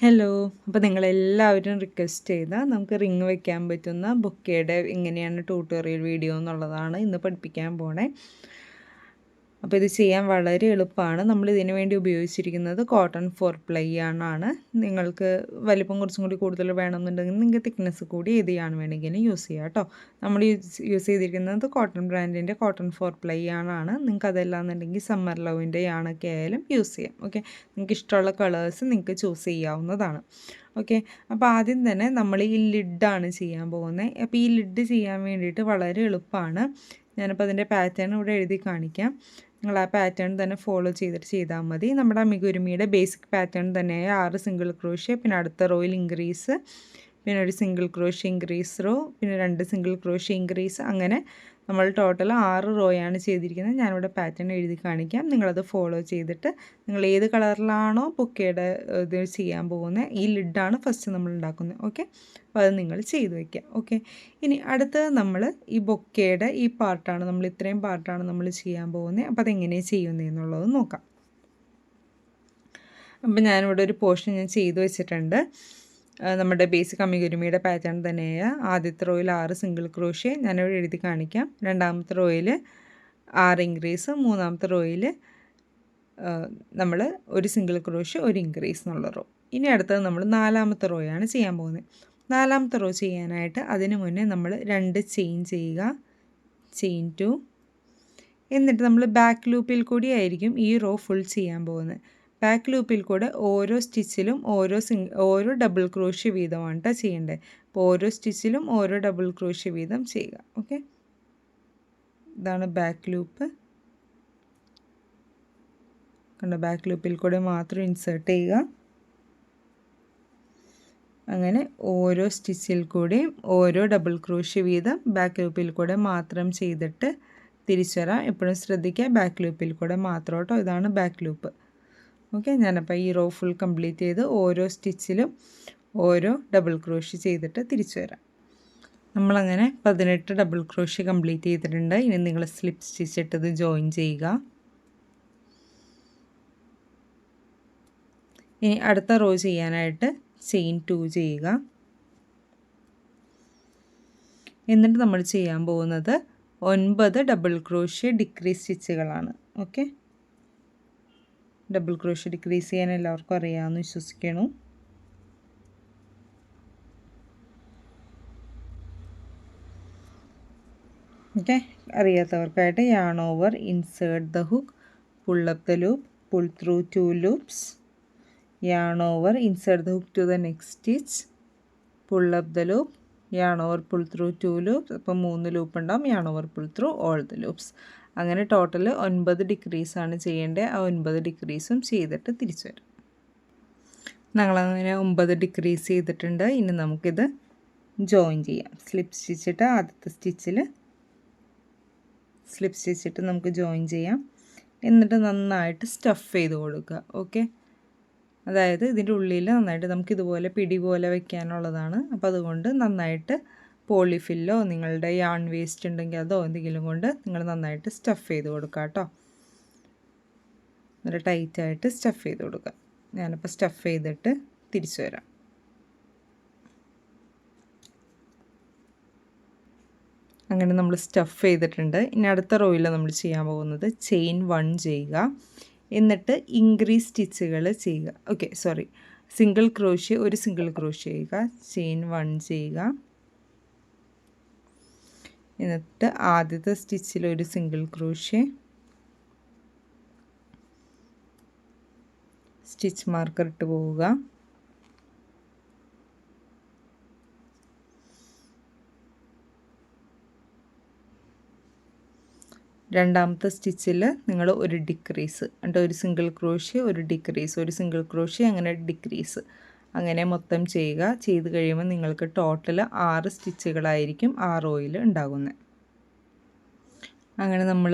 Hello. അപ്പോൾ നിങ്ങളെല്ലാവരും request ചെയ്ത നമുക്ക് റിങ് വെക്കാൻ പറ്റുന്ന ബൊക്കയുടെ എങ്ങനെയാണ് ട്യൂട്ടോറിയൽ വീഡിയോ എന്നുള്ളതാണ് ഇന്ന് പഠിപ്പിക്കാൻ പോണേ. അപ്പോൾ ഇത് ചെയ്യാൻ വളരെ എളുപ്പമാണ്. നമ്മൾ ഇതിനു വേണ്ടി ഉപയോഗിച്ചിരിക്കുന്നത് കോട്ടൺ 4 ply ആണ്. നിങ്ങൾക്ക് വലിപ്പം കുറച്ചും കൂടി കൂടുതൽ വേണമെന്നുണ്ടെങ്കിൽ നിങ്ങൾക്ക് തിക്നെസ് കൂടി ഏത് ചെയ്യാണ് വേണമെങ്കിലും യൂസ് ചെയ്യാം കേട്ടോ. നമ്മൾ യൂസ് ചെയ്തിരിക്കുന്നത് കോട്ടൺ ബ്രാൻഡിൻ്റെ കോട്ടൺ 4 ply ആണ്. നിങ്ങൾക്ക് അതല്ലാന്നുണ്ടെങ്കിൽ സമ്മർ ലവിൻ്റെ യാണൊക്കെ ആയാലും യൂസ് ചെയ്യാം. ഓക്കെ, നിങ്ങൾക്ക് ഇഷ്ടമുള്ള കളേഴ്സ് നിങ്ങൾക്ക് ചൂസ് ചെയ്യാവുന്നതാണ്. ഓക്കെ, അപ്പോൾ ആദ്യം തന്നെ നമ്മൾ ഈ ലിഡാണ് ചെയ്യാൻ പോകുന്നത്. അപ്പോൾ ഈ ലിഡ് ചെയ്യാൻ വേണ്ടിയിട്ട് വളരെ എളുപ്പമാണ്. ഞാനിപ്പോൾ അതിൻ്റെ പാറ്റേൺ ഇവിടെ എഴുതി കാണിക്കാം. നിങ്ങൾ ആ പാറ്റേൺ തന്നെ ഫോളോ ചെയ്താൽ മതി. നമ്മുടെ അമിഗുരുമിയുടെ ബേസിക് പാറ്റേൺ തന്നെയായ 6 സിംഗിൾ ക്രോഷ്യ, പിന്നെ അടുത്ത റോയിൽ ഇൻക്രീസ്, പിന്നെ ഒരു സിംഗിൾ ക്രോഷ്യ ഇൻക്രീസ് റോ, പിന്നെ 2 സിംഗിൾ ക്രോഷ്യ ഇൻക്രീസ്, അങ്ങനെ നമ്മൾ ടോട്ടൽ 6 റോയാണ് ചെയ്തിരിക്കുന്നത്. ഞാനിവിടെ പാറ്റേൺ എഴുതി കാണിക്കാം. നിങ്ങളത് ഫോളോ ചെയ്തിട്ട് നിങ്ങൾ ഏത് കളറിലാണോ ബൊക്കയുടെ ഇത് ചെയ്യാൻ പോകുന്നത്, ഈ ലിഡാണ് ഫസ്റ്റ് നമ്മൾ ഉണ്ടാക്കുന്നത്. ഓക്കെ, അപ്പോൾ അത് നിങ്ങൾ ചെയ്ത് വയ്ക്കുക. ഓക്കെ, ഇനി അടുത്തത് നമ്മൾ ഈ ബൊക്കയുടെ ഈ പാർട്ടാണ്, നമ്മൾ ഇത്രയും പാർട്ടാണ് നമ്മൾ ചെയ്യാൻ പോകുന്നത്. അപ്പോൾ അതെങ്ങനെ ചെയ്യുന്നതെന്നുള്ളത് നോക്കാം. അപ്പോൾ ഞാനിവിടെ ഒരു പോർഷൻ ഞാൻ ചെയ്ത് വെച്ചിട്ടുണ്ട്. നമ്മുടെ ബേസിക് അമിഗുരുമിയുടെ പാറ്റേൺ തന്നെയായ ആദ്യത്തെ റോയിൽ 6 സിംഗിൾ ക്രോഷ്യ ഞാനിവിടെ എഴുതി കാണിക്കാം. രണ്ടാമത്തെ റോയിൽ 6 ഇൻക്രീസ്, മൂന്നാമത്തെ റോയിൽ നമ്മൾ ഒരു സിംഗിൾ ക്രോഷ്യ ഒരു ഇൻക്രീസ് എന്നുള്ള റോ. ഇനി അടുത്തത് നമ്മൾ 4ാമത്തെ റോയാണ് ചെയ്യാൻ പോകുന്നത്. 4ാമത്തെ റോ ചെയ്യാനായിട്ട് അതിന് മുന്നേ നമ്മൾ 2 ചെയിൻ ചെയ്യുക, ചെയിൻ 2. എന്നിട്ട് നമ്മൾ ബാക്ക് ലൂപ്പിൽ കൂടി ആയിരിക്കും ഈ റോ ഫുൾ ചെയ്യാൻ പോകുന്നത്. ബാക്ക് ലൂപ്പിൽ കൂടെ ഓരോ സ്റ്റിച്ചിലും ഓരോ ഡബിൾ ക്രോഷ്യ വീതമാണ് ചെയ്യേണ്ടത്. അപ്പോൾ ഓരോ സ്റ്റിച്ചിലും ഓരോ ഡബിൾ ക്രോഷ്യ വീതം ചെയ്യുക. ഓക്കെ, ഇതാണ് ബാക്ക് ലൂപ്പ്. കണ്ട, ബാക്ക് ലൂപ്പിൽ കൂടെ മാത്രം ഇൻസേർട്ട് ചെയ്യുക. അങ്ങനെ ഓരോ സ്റ്റിച്ചിൽ കൂടെയും ഓരോ ഡബിൾ ക്രോഷ്യ വീതം ബാക്ക് ലൂപ്പിൽ കൂടെ മാത്രം ചെയ്തിട്ട് തിരിച്ചു വരാം. എപ്പോഴും ശ്രദ്ധിക്കുക, ബാക്ക് ലൂപ്പിൽ കൂടെ മാത്രം കേട്ടോ. ഇതാണ് ബാക്ക് ലൂപ്പ്. ഓക്കെ, ഞാനപ്പോൾ ഈ റോ ഫുൾ കംപ്ലീറ്റ് ചെയ്ത് ഓരോ സ്റ്റിച്ചിലും ഓരോ ഡബിൾ ക്രോഷ്യ ചെയ്തിട്ട് തിരിച്ചു വരാം. നമ്മളങ്ങനെ 18 ഡബിൾ ക്രോഷ്യ കംപ്ലീറ്റ് ചെയ്തിട്ടുണ്ട്. ഇനി നിങ്ങൾ സ്ലിപ്പ് സ്റ്റിച്ച് ഇട്ടത് ജോയിൻ ചെയ്യുക. ഇനി അടുത്ത റോ ചെയ്യാനായിട്ട് ചെയിൻ 2 ചെയ്യുക. എന്നിട്ട് നമ്മൾ ചെയ്യാൻ പോകുന്നത് 9 ഡബിൾ ക്രോഷ്യ ഡിക്രീസ് സ്റ്റിച്ചുകളാണ്. ഓക്കെ, ഡബിൾ ക്രോഷ്യ ഡിക്രീസ് ചെയ്യാൻ എല്ലാവർക്കും അറിയാമെന്ന് വിശ്വസിക്കുന്നു. ഓക്കെ, അറിയാത്തവർക്കായിട്ട് yarn over, insert the hook, pull up the loop, pull through 2 loops, yarn over, insert the hook to the next stitch, pull up the loop, yarn over, pull through 2 loops. അപ്പോൾ 3 loop ഉണ്ടാവും. yarn over, pull through all the loops. അങ്ങനെ total 9 ഡിക്രീസാണ് ചെയ്യേണ്ടത്. ആ 9 ഡിക്രീസും ചെയ്തിട്ട് തിരിച്ചു വരും. ഞങ്ങളങ്ങനെ 9 decrease ചെയ്തിട്ടുണ്ട്. ഇനി നമുക്കിത് ജോയിൻ ചെയ്യാം. സ്ലിപ്പ് സ്റ്റിച്ചിട്ട് ആദ്യത്തെ സ്റ്റിച്ചിൽ സ്ലിപ്പ് സ്റ്റിച്ചിട്ട് നമുക്ക് ജോയിൻ ചെയ്യാം. എന്നിട്ട് നന്നായിട്ട് സ്റ്റഫ് ചെയ്ത് കൊടുക്കുക. ഓക്കെ, അതായത് ഇതിൻ്റെ ഉള്ളിൽ നന്നായിട്ട് നമുക്ക് ഇതുപോലെ പിടി പോലെ വെക്കാനുള്ളതാണ്. അപ്പോൾ അതുകൊണ്ട് നന്നായിട്ട് പോളിഫില്ലോ നിങ്ങളുടെ യാൺ വേസ്റ്റ് ഉണ്ടെങ്കിൽ അതോ എന്തെങ്കിലും കൊണ്ട് നിങ്ങൾ നന്നായിട്ട് സ്റ്റഫ് ചെയ്ത് കൊടുക്കുക കേട്ടോ. നല്ല ടൈറ്റായിട്ട് സ്റ്റഫ് ചെയ്ത് കൊടുക്കുക. ഞാനിപ്പോൾ സ്റ്റഫ് ചെയ്തിട്ട് തിരിച്ചു വരാം. അങ്ങനെ നമ്മൾ സ്റ്റഫ് ചെയ്തിട്ടുണ്ട്. ഇനി അടുത്ത റോയിൽ നമ്മൾ ചെയ്യാൻ പോകുന്നത് ചെയിൻ 1 ചെയ്യുക. എന്നിട്ട് ഇൻക്രീസ് സ്റ്റിച്ചുകൾ ചെയ്യുക. ഓക്കെ, സോറി, സിംഗിൾ ക്രോഷ്യ ഒരു സിംഗിൾ ക്രോഷ്യ ചെയ്യുക, ചെയിൻ 1 ചെയ്യുക. എന്നിട്ട് ആദ്യത്തെ സ്റ്റിച്ചിൽ ഒരു സിംഗിൾ ക്രോഷ്യ, സ്റ്റിച്ച് മാർക്കർ ഇട്ട് പോവുക. രണ്ടാമത്തെ സ്റ്റിച്ചിൽ നിങ്ങൾ ഒരു ഡിക്രീസ്, എന്നിട്ട് ഒരു സിംഗിൾ ക്രോഷ്യ ഒരു ഡിക്രീസ്, ഒരു സിംഗിൾ ക്രോഷ്യ, അങ്ങനെ ഡിക്രീസ്, അങ്ങനെ മൊത്തം ചെയ്യുക. ചെയ്ത് കഴിയുമ്പോൾ നിങ്ങൾക്ക് ടോട്ടൽ 6 സ്റ്റിച്ചുകളായിരിക്കും ആ റോയിൽ ഉണ്ടാകുന്നത്. അങ്ങനെ നമ്മൾ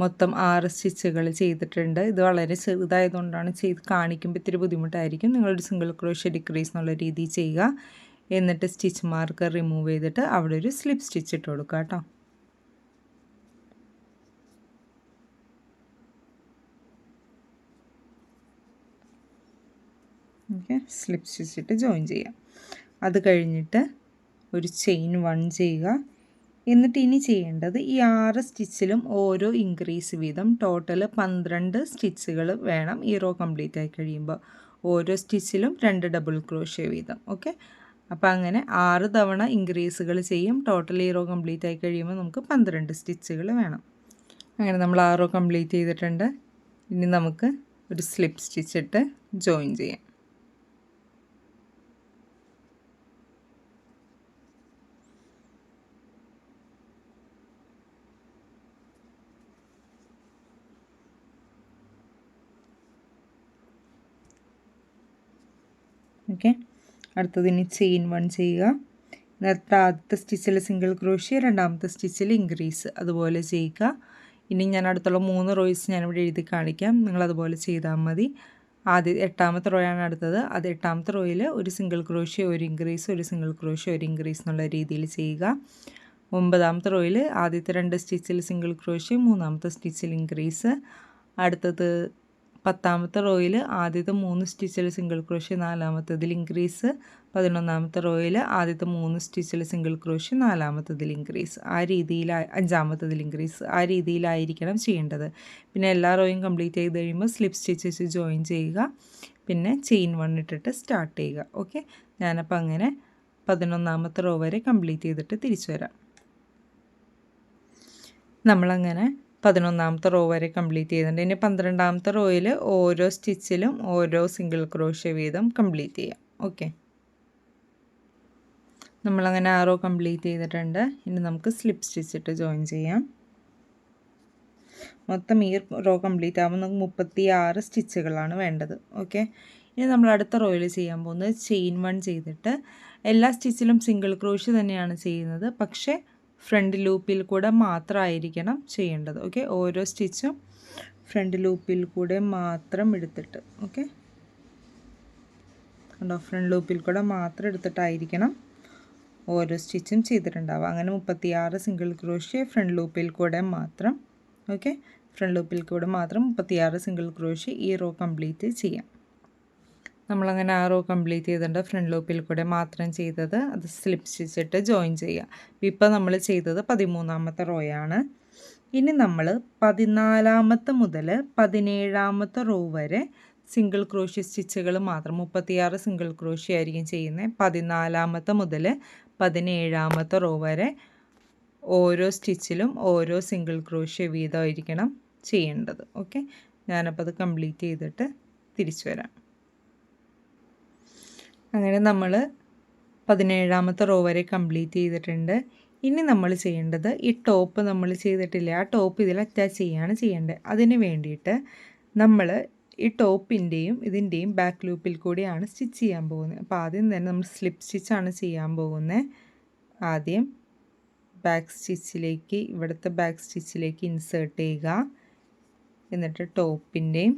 മൊത്തം 6 സ്റ്റിച്ചുകൾ ചെയ്തിട്ടുണ്ട്. ഇത് വളരെ ചെറുതായതുകൊണ്ടാണ് ചെയ്ത് കാണിക്കുമ്പോൾ ഇത്തിരി ബുദ്ധിമുട്ടായിരിക്കും. നിങ്ങളൊരു സിംഗിൾ ക്രോഷ്യ ഡിക്രീസ് എന്നുള്ള രീതിയിൽ ചെയ്യുക. എന്നിട്ട് സ്റ്റിച്ച് മാർക്കർ റിമൂവ് ചെയ്തിട്ട് അവിടെ ഒരു സ്ലിപ്പ് സ്റ്റിച്ച് ഇട്ട് കൊടുക്കുക കേട്ടോ. ഓക്കെ, സ്ലിപ്പ് സ്റ്റിച്ചിട്ട് ജോയിൻ ചെയ്യാം. അത് കഴിഞ്ഞിട്ട് ഒരു ചെയിൻ 1 ചെയ്യുക. എന്നിട്ട് ഇനി ചെയ്യേണ്ടത് ഈ 6 സ്റ്റിച്ചിലും ഓരോ ഇൻക്രീസ് വീതം ടോട്ടൽ 12 സ്റ്റിച്ചുകൾ വേണം ഈ റോ കംപ്ലീറ്റ് ആയി കഴിയുമ്പോൾ. ഓരോ സ്റ്റിച്ചിലും 2 ഡബിൾ ക്രോഷ്യ വീതം. ഓക്കെ, അപ്പോൾ അങ്ങനെ 6 തവണ ഇൻക്രീസുകൾ ചെയ്യും. ടോട്ടൽ ഈ റോ കംപ്ലീറ്റ് ആയി കഴിയുമ്പോൾ നമുക്ക് 12 സ്റ്റിച്ചുകൾ വേണം. അങ്ങനെ നമ്മൾ 6 റോ കംപ്ലീറ്റ് ചെയ്തിട്ടുണ്ട്. ഇനി നമുക്ക് ഒരു സ്ലിപ്പ് സ്റ്റിച്ചിട്ട് ജോയിൻ ചെയ്യാം. ഓക്കെ, അടുത്തത് ഇനി ചെയിൻ 1 ചെയ്യുക. നേരത്തെ ആദ്യത്തെ സ്റ്റിച്ചിൽ സിംഗിൾ ക്രോഷ്യ, രണ്ടാമത്തെ സ്റ്റിച്ചിൽ ഇൻക്രീസ്, അതുപോലെ ചെയ്യുക. ഇനി ഞാൻ അടുത്തുള്ള 3 റോയ്സ് ഞാനിവിടെ എഴുതി കാണിക്കാം, നിങ്ങളതുപോലെ ചെയ്താൽ മതി. ആദ്യം 8ാമത്തെ റോയാണ് അടുത്തത്. അത് 8ാമത്തെ റോയിൽ ഒരു സിംഗിൾ ക്രോഷ്യ, ഒരു ഇൻക്രീസ്, ഒരു സിംഗിൾ ക്രോഷ്യ, ഒരു ഇൻക്രീസ് എന്നുള്ള രീതിയിൽ ചെയ്യുക. 9ാമത്തെ റോയിൽ ആദ്യത്തെ 2 സ്റ്റിച്ചിൽ സിംഗിൾ ക്രോഷ്യ, 3ാമത്തെ സ്റ്റിച്ചിൽ ഇൻക്രീസ്. അടുത്തത് 10ാമത്തെ റോയിൽ ആദ്യത്തെ 3 സ്റ്റിച്ചിൽ സിംഗിൾ ക്രോഷ്യ, 4ാമത്തതിൽ ഇൻക്രീസ്. 11ാമത്തെ റോയിൽ ആദ്യത്തെ 3 സ്റ്റിച്ചിൽ സിംഗിൾ ക്രോഷ്യ, 4ാമത്തതിൽ ഇൻക്രീസ്. ആ രീതിയിൽ 5ാമത്തതിൽ ഇൻക്രീസ്, ആ രീതിയിലായിരിക്കണം ചെയ്യേണ്ടത്. പിന്നെ എല്ലാ റോയും കംപ്ലീറ്റ് ചെയ്ത് കഴിയുമ്പോൾ സ്ലിപ്പ് സ്റ്റിച്ചസ് ജോയിൻ ചെയ്യുക. പിന്നെ ചെയിൻ 1 ഇട്ടിട്ട് സ്റ്റാർട്ട് ചെയ്യുക. ഓക്കെ, ഞാനപ്പോൾ അങ്ങനെ 11ാമത്തെ റോ വരെ കംപ്ലീറ്റ് ചെയ്തിട്ട് തിരിച്ചു വരാം. നമ്മളങ്ങനെ 11ാമത്തെ റോ വരെ കംപ്ലീറ്റ് ചെയ്തിട്ടുണ്ട്. ഇനി 12ാമത്തെ റോയിൽ ഓരോ സ്റ്റിച്ചിലും ഓരോ സിംഗിൾ ക്രോഷ്യ വീതം കംപ്ലീറ്റ് ചെയ്യാം. ഓക്കെ, നമ്മളങ്ങനെ 6 റോ കംപ്ലീറ്റ് ചെയ്തിട്ടുണ്ട്. ഇനി നമുക്ക് സ്ലിപ്പ് സ്റ്റിച്ചിട്ട് ജോയിൻ ചെയ്യാം. മൊത്തം ഈ റോ കംപ്ലീറ്റ് ആകുമ്പോൾ നമുക്ക് 36 സ്റ്റിച്ചുകളാണ് വേണ്ടത്. ഓക്കെ, ഇനി നമ്മൾ അടുത്ത റോയിൽ ചെയ്യാൻ പോകുന്നത് ചെയിൻ 1 ചെയ്തിട്ട് എല്ലാ സ്റ്റിച്ചിലും സിംഗിൾ ക്രോഷ്യ തന്നെയാണ് ചെയ്യുന്നത്, പക്ഷേ ഫ്രണ്ട് ലൂപ്പിൽ കൂടെ മാത്രമായിരിക്കണം ചെയ്യേണ്ടത്. ഓക്കെ, ഓരോ സ്റ്റിച്ചും ഫ്രണ്ട് ലൂപ്പിൽ കൂടെ മാത്രം എടുത്തിട്ട്, ഓക്കെ കണ്ടോ, ഫ്രണ്ട് ലൂപ്പിൽ കൂടെ മാത്രം എടുത്തിട്ടായിരിക്കണം ഓരോ സ്റ്റിച്ചും ചെയ്തിട്ടുണ്ടാവുക. അങ്ങനെ 36 സിംഗിൾ ക്രോഷ്യ ഫ്രണ്ട് ലൂപ്പിൽ കൂടെ മാത്രം. ഓക്കെ, ഫ്രണ്ട് ലൂപ്പിൽ കൂടെ മാത്രം 36 സിംഗിൾ ക്രോഷ്യ ഈ റോ കംപ്ലീറ്റ് ചെയ്യാം. നമ്മളങ്ങനെ 6 റോ കംപ്ലീറ്റ് ചെയ്തിട്ടുണ്ട്. ഫ്രണ്ട് ലൂപ്പിൽ കൂടെ മാത്രം ചെയ്തത്, അത് സ്ലിപ്പ് സ്റ്റിച്ചിട്ട് ജോയിൻ ചെയ്യുക. ഇപ്പോൾ നമ്മൾ ചെയ്തത് 13ാമത്തെ റോയാണ്. ഇനി നമ്മൾ 14ാമത്തെ മുതൽ 17ാമത്തെ റോ വരെ സിംഗിൾ ക്രോഷ്യ സ്റ്റിച്ചുകൾ മാത്രം, 36 സിംഗിൾ ക്രോഷ്യ ആയിരിക്കും ചെയ്യുന്നത്. 14ാമത്തെ മുതൽ 17ാമത്തെ റോ വരെ ഓരോ സ്റ്റിച്ചിലും ഓരോ സിംഗിൾ ക്രോഷ്യ വീതമായിരിക്കണം ചെയ്യേണ്ടത്. ഓക്കെ, ഞാനപ്പോൾ അത് കംപ്ലീറ്റ് ചെയ്തിട്ട് തിരിച്ചു വരാം. അങ്ങനെ നമ്മൾ 17ാമത്തെ റോ വരെ കംപ്ലീറ്റ് ചെയ്തിട്ടുണ്ട്. ഇനി നമ്മൾ ചെയ്യേണ്ടത് ഈ ടോപ്പ് നമ്മൾ ചെയ്തിട്ടില്ല, ആ ടോപ്പ് ഇതിൽ അറ്റാച്ച് ചെയ്യേണ്ടത്. അതിന് വേണ്ടിയിട്ട് നമ്മൾ ഈ ടോപ്പിൻ്റെയും ഇതിൻ്റെയും ബാക്ക് ലൂപ്പിൽ കൂടിയാണ് സ്റ്റിച്ച് ചെയ്യാൻ പോകുന്നത്. അപ്പോൾ ആദ്യം തന്നെ നമ്മൾ സ്ലിപ്പ് സ്റ്റിച്ചാണ് ചെയ്യാൻ പോകുന്നത്. ആദ്യം ബാക്ക് സ്റ്റിച്ചിലേക്ക്, ഇവിടുത്തെ ബാക്ക് സ്റ്റിച്ചിലേക്ക് ഇൻസേർട്ട് ചെയ്യുക. എന്നിട്ട് ടോപ്പിൻ്റെയും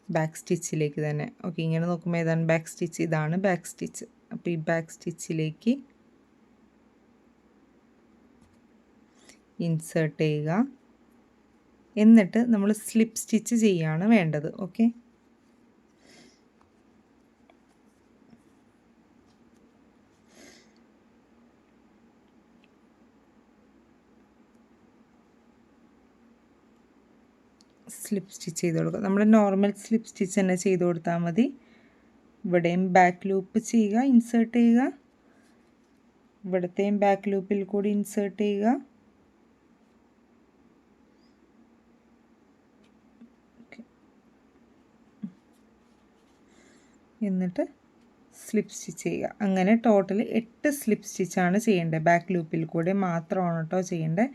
ബാക്ക് സ്റ്റിച്ചിലേക്ക് തന്നെ. ഓക്കെ, ഇങ്ങനെ നോക്കുമ്പോൾ ഏതാണ് ബാക്ക് സ്റ്റിച്ച്, ഇതാണ് ബാക്ക് സ്റ്റിച്ച്. അപ്പോൾ ഈ ബാക്ക് സ്റ്റിച്ചിലേക്ക് ഇൻസേർട്ട് ചെയ്യുക. എന്നിട്ട് നമ്മൾ സ്ലിപ്പ് സ്റ്റിച്ച് ചെയ്യുകയാണ് വേണ്ടത്. ഓക്കെ, സ്ലിപ്പ് സ്റ്റിച്ച് ചെയ്ത് കൊടുക്കുക. നമ്മൾ നോർമൽ സ്ലിപ്പ് സ്റ്റിച്ച് തന്നെ ചെയ്ത് കൊടുത്താൽ മതി. ഇവിടെയും ബാക്ക് ലൂപ്പ് ചെയ്യുക, ഇൻസേർട്ട് ചെയ്യുക. ഇവിടത്തെയും ബാക്ക് ലൂപ്പിൽ കൂടി ഇൻസേർട്ട് ചെയ്യുക. എന്നിട്ട് സ്ലിപ്പ് സ്റ്റിച്ച് ചെയ്യുക. അങ്ങനെ ടോട്ടൽ 8 സ്ലിപ്പ് സ്റ്റിച്ചാണ് ചെയ്യേണ്ടത്. ബാക്ക് ലൂപ്പിൽ കൂടെ മാത്രമാണ് കേട്ടോ ചെയ്യേണ്ടത്.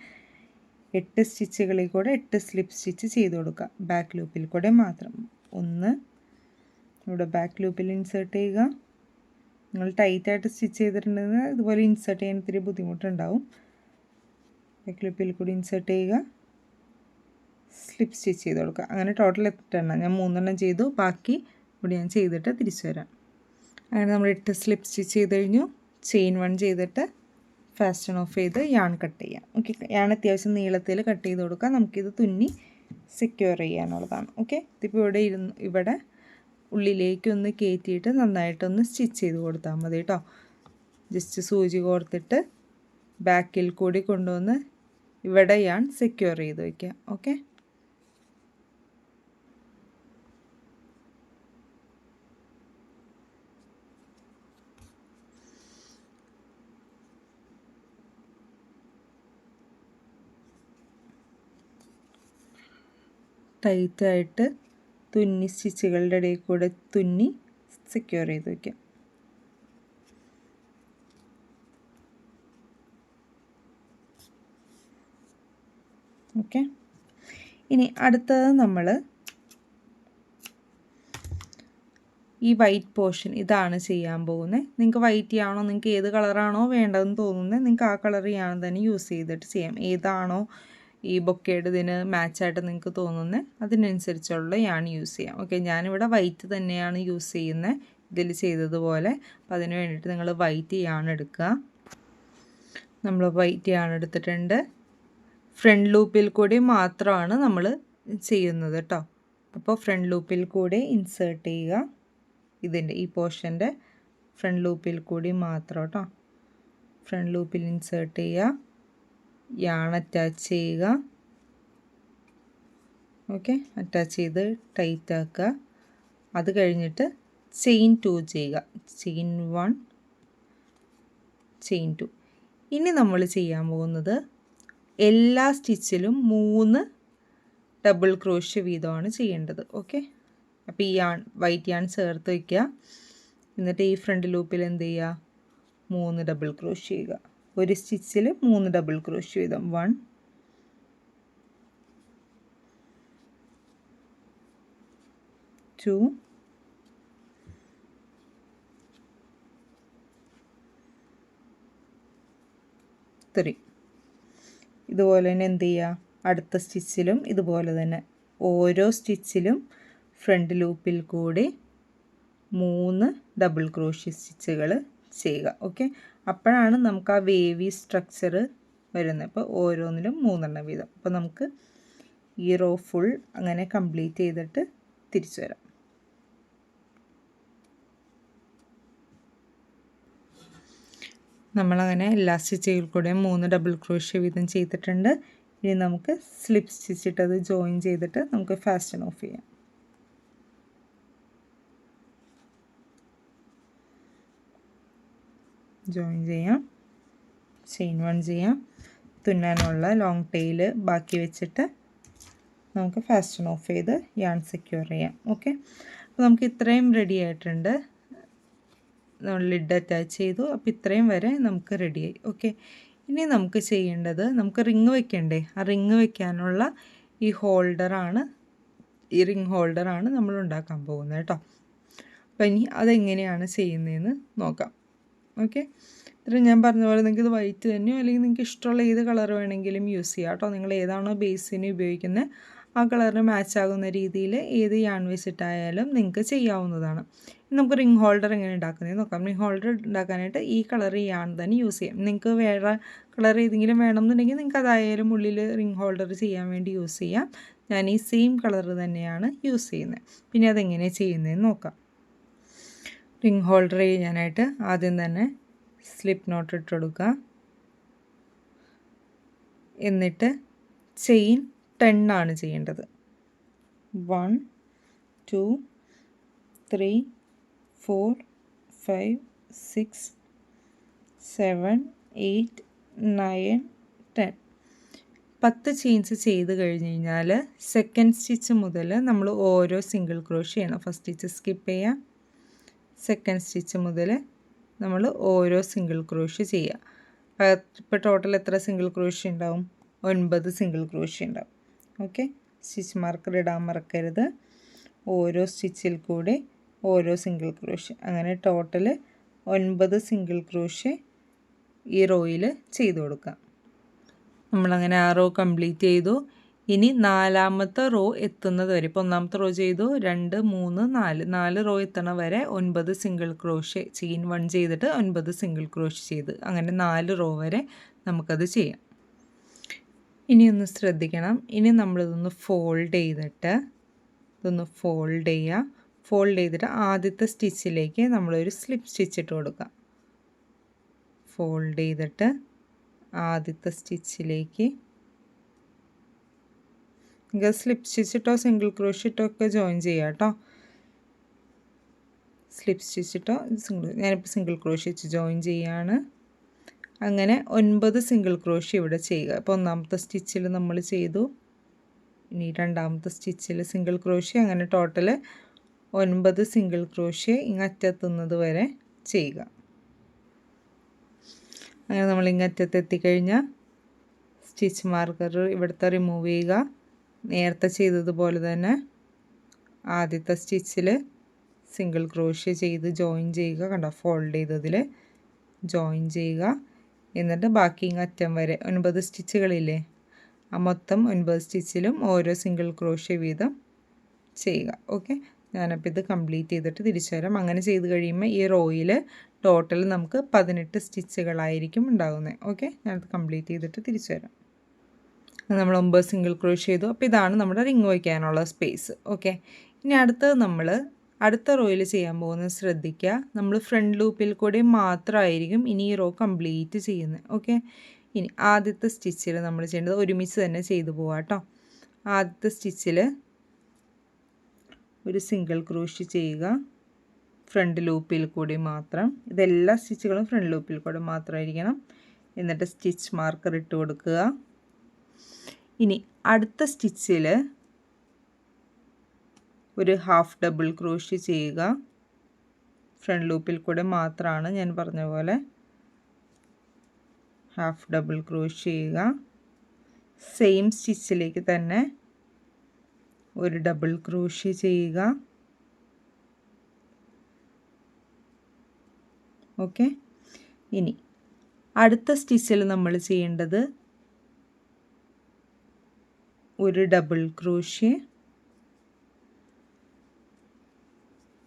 8 സ്റ്റിച്ചുകളിൽ കൂടെ 8 സ്ലിപ്പ് സ്റ്റിച്ച് ചെയ്ത് കൊടുക്കുക. ബാക്ക് ലൂപ്പിൽ കൂടെ മാത്രം. 1 ഇവിടെ ബാക്ക് ലൂപ്പിൽ ഇൻസേർട്ട് ചെയ്യുക. നിങ്ങൾ ടൈറ്റായിട്ട് സ്റ്റിച്ച് ചെയ്തിട്ടുണ്ടെങ്കിൽ ഇതുപോലെ ഇൻസേർട്ട് ചെയ്യാൻ ഇത്തിരി ബുദ്ധിമുട്ടുണ്ടാവും. ബാക്ക് ലൂപ്പിൽ കൂടി ഇൻസേർട്ട് ചെയ്യുക, സ്ലിപ്പ് സ്റ്റിച്ച് ചെയ്ത് കൊടുക്കുക. അങ്ങനെ ടോട്ടൽ 8 എണ്ണം, ഞാൻ 3 എണ്ണം ചെയ്തു, ബാക്കി ഇവിടെ ഞാൻ ചെയ്തിട്ട് തിരിച്ചു വരാം. അങ്ങനെ നമ്മൾ 8 സ്ലിപ്പ് സ്റ്റിച്ച് ചെയ്ത് കഴിഞ്ഞു. ചെയിൻ 1 ചെയ്തിട്ട് ഫാസ്റ്റൺ ഓഫ് ചെയ്ത് യാൺ കട്ട് ചെയ്യാം. ഓക്കെ, യാൺ അത്യാവശ്യം നീളത്തിൽ കട്ട് ചെയ്ത് കൊടുക്കാം. നമുക്കിത് തുന്നി സെക്യൂർ ചെയ്യാനുള്ളതാണ്. ഓക്കെ, ഇതിപ്പോൾ ഇവിടെ ഉള്ളിലേക്കൊന്ന് കയറ്റിയിട്ട് നന്നായിട്ടൊന്ന് സ്റ്റിച്ച് ചെയ്ത് കൊടുത്താൽ മതി കേട്ടോ. ജസ്റ്റ് സൂചി കോർത്തിട്ട് ബാക്കിൽ കൂടി കൊണ്ടുവന്ന് ഇവിടെ സെക്യൂർ ചെയ്ത് വയ്ക്കുക. ഓക്കെ, ടൈറ്റായിട്ട് തുന്നി സ്റ്റിച്ചുകളുടെ ഇടയിൽ കൂടെ തുന്നി സെക്യൂർ ചെയ്ത് വയ്ക്കാം. ഓക്കെ, ഇനി അടുത്തത് നമ്മൾ ഈ വൈറ്റ് പോർഷൻ ഇതാണ് ചെയ്യാൻ പോകുന്നത്. നിങ്ങൾക്ക് വൈറ്റ് ചെയ്യാണോ, നിങ്ങൾക്ക് ഏത് കളറാണോ വേണ്ടതെന്ന് തോന്നുന്നത് നിങ്ങൾക്ക് ആ കളർ ചെയ്യാൻ തന്നെ യൂസ് ചെയ്തിട്ട് ചെയ്യാം. ഏതാണോ ഈ ബൊക്കയുടെ ഇതിന് മാച്ചായിട്ട് നിങ്ങൾക്ക് തോന്നുന്നത് അതിനനുസരിച്ചുള്ള യാൺ യൂസ് ചെയ്യാം. ഓക്കെ, ഞാനിവിടെ വൈറ്റ് തന്നെയാണ് യൂസ് ചെയ്യുന്നത് ഇതിൽ ചെയ്തതുപോലെ. അപ്പോൾ അതിന് വേണ്ടിയിട്ട് നിങ്ങൾ വൈറ്റ് യാൺ എടുക്കുക. നമ്മൾ വൈറ്റ് യാൺ എടുത്തിട്ടുണ്ട്. ഫ്രണ്ട് ലൂപ്പിൽ കൂടി മാത്രമാണ് നമ്മൾ ചെയ്യുന്നത് കേട്ടോ. അപ്പോൾ ഫ്രണ്ട് ലൂപ്പിൽ കൂടി ഇൻസേർട്ട് ചെയ്യുക. ഇതിൻ്റെ ഈ പോർഷൻ്റെ ഫ്രണ്ട് ലൂപ്പിൽ കൂടി മാത്രം കേട്ടോ. ഫ്രണ്ട് ലൂപ്പിൽ ഇൻസേർട്ട് ചെയ്യുക, യാൺ അറ്റാച്ച് ചെയ്യുക. ഓക്കെ, അറ്റാച്ച് ചെയ്ത് ടൈറ്റ് ആക്കുക. അത് കഴിഞ്ഞിട്ട് ചെയിൻ 2 ചെയ്യുക. Chain 1, chain 2. ഇനി നമ്മൾ ചെയ്യാൻ പോകുന്നത് എല്ലാ സ്റ്റിച്ചിലും 3 ഡബിൾ ക്രോഷ്യ വീതമാണ് ചെയ്യേണ്ടത്. ഓക്കെ, അപ്പോൾ ഈ യാൺ വൈറ്റ് യാൺ ചേർത്ത് വയ്ക്കുക. എന്നിട്ട് ഈ ഫ്രണ്ട് ലൂപ്പിൽ എന്ത് ചെയ്യുക, 3 ഡബിൾ ക്രോഷ്യ ചെയ്യുക. ഒരു സ്റ്റിച്ചിൽ 3 ഡബിൾ ക്രോഷ്യ വീതം. 1, 2, 3. ഇതുപോലെ തന്നെ എന്ത് ചെയ്യുക, അടുത്ത സ്റ്റിച്ചിലും ഇതുപോലെ തന്നെ ഓരോ സ്റ്റിച്ചിലും ഫ്രണ്ട് ലൂപ്പിൽ കൂടി 3 ഡബിൾ ക്രോഷ്യ സ്റ്റിച്ചുകൾ ചെയ്യുക. ഓക്കെ, അപ്പോഴാണ് നമുക്ക് ആ വേവി സ്ട്രക്ചർ വരുന്നത്. അപ്പോൾ ഓരോന്നിലും 3 വീതം. അപ്പോൾ നമുക്ക് ഈ റോ ഫുൾ അങ്ങനെ കംപ്ലീറ്റ് ചെയ്തിട്ട് തിരിച്ചു വരാം. നമ്മളങ്ങനെ എല്ലാ സ്റ്റിച്ചുകളിൽ കൂടെയും 3 ഡബിൾ ക്രോഷ്യ വീതം ചെയ്തിട്ടുണ്ട്. ഇനി നമുക്ക് സ്ലിപ്പ് സ്റ്റിച്ചിട്ട് അത് ജോയിൻ ചെയ്തിട്ട് നമുക്ക് ഫാസ്റ്റൻ ഓഫ് ചെയ്യാം. ജോയിൻ ചെയ്യാം, ചെയിൻ 1 ചെയ്യാം. തുന്നാനുള്ള ലോങ് ടെയിൽ ബാക്കി വെച്ചിട്ട് നമുക്ക് ഫാസ്റ്റൻ ഓഫ് ചെയ്ത് യാൺ സെക്യൂർ ചെയ്യാം. ഓക്കെ, അപ്പോൾ നമുക്ക് ഇത്രയും റെഡി ആയിട്ടുണ്ട്. നമ്മൾ ലിഡ് അറ്റാച്ച് ചെയ്തു. അപ്പോൾ ഇത്രയും വരെ നമുക്ക് റെഡിയായി. ഓക്കെ, ഇനി നമുക്ക് ചെയ്യേണ്ടത്, നമുക്ക് റിങ് വെക്കണ്ടേ. ആ റിങ് വെക്കാനുള്ള ഈ റിങ് ഹോൾഡറാണ് നമ്മൾ ഉണ്ടാക്കാൻ പോകുന്നത് കേട്ടോ. അപ്പോൾ ഇനി അതെങ്ങനെയാണ് ചെയ്യുന്നതെന്ന് നോക്കാം. ഓക്കെ, ഇത്ര ഞാൻ പറഞ്ഞ പോലെ നിങ്ങൾക്ക് ഇത് വൈറ്റ് തന്നെയോ അല്ലെങ്കിൽ നിങ്ങൾക്ക് ഇഷ്ടമുള്ള ഏത് കളർ വേണമെങ്കിലും യൂസ് ചെയ്യാം കേട്ടോ. നിങ്ങൾ ഏതാണോ ബേസിന് ഉപയോഗിക്കുന്നത് ആ കളറിന് മാച്ച് ആകുന്ന രീതിയിൽ ഏത് യാൺ വെച്ചിട്ടായാലും നിങ്ങൾക്ക് ചെയ്യാവുന്നതാണ്. നമുക്ക് റിംഗ് ഹോൾഡർ എങ്ങനെ ഉണ്ടാക്കുന്നത് നോക്കാം. റിംഗ് ഹോൾഡർ ഉണ്ടാക്കാനായിട്ട് ഈ കളർ യാൺ തന്നെ യൂസ് ചെയ്യാം. നിങ്ങൾക്ക് വേറെ കളർ ഏതെങ്കിലും വേണമെന്നുണ്ടെങ്കിൽ നിങ്ങൾക്ക് അതായാലും ഉള്ളിൽ റിംഗ് ഹോൾഡർ ചെയ്യാൻ വേണ്ടി യൂസ് ചെയ്യാം. ഞാൻ ഈ സെയിം കളർ തന്നെയാണ് യൂസ് ചെയ്യുന്നത്. പിന്നെ അതെങ്ങനെ ചെയ്യുന്നതെന്ന് നോക്കാം. റിംഗ് ഹോൾഡർ ചെയ്യാനായിട്ട് ആദ്യം തന്നെ സ്ലിപ്പ് നോട്ട് ഇട്ട് കൊടുക്കുക. എന്നിട്ട് ചെയിൻ 10 ആണ് ചെയ്യേണ്ടത്. 1, 2, 3, 4, 5, 6, 7, 8, 9, 10. 10 ചെയിൻസ് ചെയ്ത് കഴിഞ്ഞ് കഴിഞ്ഞാൽ സെക്കൻഡ് സ്റ്റിച്ച് മുതൽ നമ്മൾ ഓരോ സിംഗിൾ ക്രോഷ്യ ചെയ്യണം. ഫസ്റ്റ് സ്റ്റിച്ച് സ്കിപ്പ് ചെയ്യാം. സെക്കൻഡ് സ്റ്റിച്ച് മുതൽ നമ്മൾ ഓരോ സിംഗിൾ ക്രോഷ്യ ചെയ്യുക. ഇപ്പോൾ ടോട്ടൽ എത്ര സിംഗിൾ ക്രോഷ്യ ഉണ്ടാവും? 9 സിംഗിൾ ക്രോഷ്യ ഉണ്ടാവും. ഓക്കെ, സ്റ്റിച്ച് മാർക്കർ ഇടാൻ മറക്കരുത്. ഓരോ സ്റ്റിച്ചിൽ കൂടി ഓരോ സിംഗിൾ ക്രോഷ്യ, അങ്ങനെ ടോട്ടൽ 9 സിംഗിൾ ക്രോഷ്യ ഈ റോയിൽ ചെയ്ത് കൊടുക്കാം. നമ്മളങ്ങനെ ആ റോ കംപ്ലീറ്റ് ചെയ്തു. ഇനി 4ാമത്തെ റോ എത്തുന്നത് വരെ, ഇപ്പോൾ 1ാമത്തെ റോ ചെയ്തു, 2, 3, 4 റോ എത്തണ വരെ 9 സിംഗിൾ ക്രോഷ്യ, ചെയിൻ 1 ചെയ്തിട്ട് 9 സിംഗിൾ ക്രോഷ്യ ചെയ്ത്, അങ്ങനെ 4 റോ വരെ നമുക്കത് ചെയ്യാം. ഇനി ഒന്ന് ശ്രദ്ധിക്കണം. ഇനി നമ്മളിതൊന്ന് ഫോൾഡ് ചെയ്തിട്ട് ഫോൾഡ് ഫോൾഡ് ചെയ്തിട്ട് ആദ്യത്തെ സ്റ്റിച്ചിലേക്ക് നമ്മളൊരു സ്ലിപ്പ് സ്റ്റിച്ച് ഇട്ട് കൊടുക്കാം. ഫോൾഡ് ചെയ്തിട്ട് ആദ്യത്തെ സ്റ്റിച്ചിലേക്ക് നിങ്ങൾക്ക് സ്ലിപ്പ് സ്റ്റിച്ച് ഇട്ടോ സിംഗിൾ ക്രോഷ്യോ ഇട്ടോ ഒക്കെ ജോയിൻ ചെയ്യാം കേട്ടോ. സ്ലിപ്പ് സ്റ്റിച്ച് ഇട്ടോ ഞാനിപ്പോൾ സിംഗിൾ ക്രോഷ്യോ വെച്ച് ജോയിൻ ചെയ്യാണ്. അങ്ങനെ 9 സിംഗിൾ ക്രോഷ്യോ ഇവിടെ ചെയ്യുക. അപ്പോൾ ഒന്നാമത്തെ സ്റ്റിച്ചിൽ നമ്മൾ ചെയ്തു, ഇനി രണ്ടാമത്തെ സ്റ്റിച്ചിൽ സിംഗിൾ ക്രോഷ്യോ, അങ്ങനെ ടോട്ടൽ 9 സിംഗിൾ ക്രോഷ്യോ ഇങ്ങറ്റെത്തുന്നത് വരെ ചെയ്യുക. അങ്ങനെ നമ്മൾ ഇങ്ങറ്റത്ത് എത്തിക്കഴിഞ്ഞാൽ സ്റ്റിച്ച് മാർക്കർ ഇവിടുത്തെ റിമൂവ് ചെയ്യുക. നേരത്തെ ചെയ്തതുപോലെ തന്നെ ആദ്യത്തെ സ്റ്റിച്ചിൽ സിംഗിൾ ക്രോഷ്യോ ചെയ്ത് ജോയിൻ ചെയ്യുക. കണ്ടോ, ഫോൾഡ് ചെയ്തതിൽ ജോയിൻ ചെയ്യുക. എന്നിട്ട് ബാക്കി അറ്റം വരെ 9 സ്റ്റിച്ചുകളില്ലേ, ആ മൊത്തം 9 സ്റ്റിച്ചിലും ഓരോ സിംഗിൾ ക്രോഷ്യോ വീതം ചെയ്യുക. ഓക്കെ, ഞാനപ്പോൾ ഇത് കംപ്ലീറ്റ് ചെയ്തിട്ട് തിരിച്ചു വരാം. അങ്ങനെ ചെയ്ത് കഴിയുമ്പോൾ ഈ റോയിൽ ടോട്ടൽ നമുക്ക് 18 സ്റ്റിച്ചുകളായിരിക്കും ഉണ്ടാകുന്നത്. ഓക്കെ, ഞാനത് കംപ്ലീറ്റ് ചെയ്തിട്ട് തിരിച്ചു വരാം. നമ്മൾ 9 സിംഗിൾ ക്രോഷ്യോ ചെയ്തു. അപ്പോൾ ഇതാണ് നമ്മുടെ റിങ് വയ്ക്കാനുള്ള സ്പേസ്. ഓക്കെ, ഇനി അടുത്തത് നമ്മൾ അടുത്ത റോയിൽ ചെയ്യാൻ പോകുന്നത് ശ്രദ്ധിക്കുക. നമ്മൾ ഫ്രണ്ട് ലൂപ്പിൽ കൂടി മാത്രമായിരിക്കും ഇനി ഈ റോ കംപ്ലീറ്റ് ചെയ്യുന്നത്. ഓക്കെ, ഇനി ആദ്യത്തെ സ്റ്റിച്ചിൽ നമ്മൾ ചെയ്യേണ്ടത് ഒരുമിച്ച് തന്നെ ചെയ്തു പോവാം കേട്ടോ. ആദ്യത്തെ സ്റ്റിച്ചിൽ ഒരു സിംഗിൾ ക്രോഷ്യോ ചെയ്യുക, ഫ്രണ്ട് ലൂപ്പിൽ കൂടി മാത്രം. ഇതെല്ലാ സ്റ്റിച്ചുകളും ഫ്രണ്ട് ലൂപ്പിൽ കൂടി മാത്രമായിരിക്കണം. എന്നിട്ട് സ്റ്റിച്ച് മാർക്കർ ഇട്ട് കൊടുക്കുക. ഇനി അടുത്ത സ്റ്റിച്ചിൽ ഒരു ഹാഫ് ഡബിൾ ക്രോഷ്യോ ചെയ്യുക, ഫ്രണ്ട് ലൂപ്പിൽ കൂടെ മാത്രമാണ് ഞാൻ പറഞ്ഞ പോലെ ഹാഫ് ഡബിൾ ക്രോഷ്യോ ചെയ്യുക. സെയിം സ്റ്റിച്ചിലേക്ക് തന്നെ ഒരു ഡബിൾ ക്രോഷ്യോ ചെയ്യുക. ഓക്കെ, ഇനി അടുത്ത സ്റ്റിച്ചിൽ നമ്മൾ ചെയ്യേണ്ടത് ഒരു ഡബിൾ ക്രോഷ്യോ,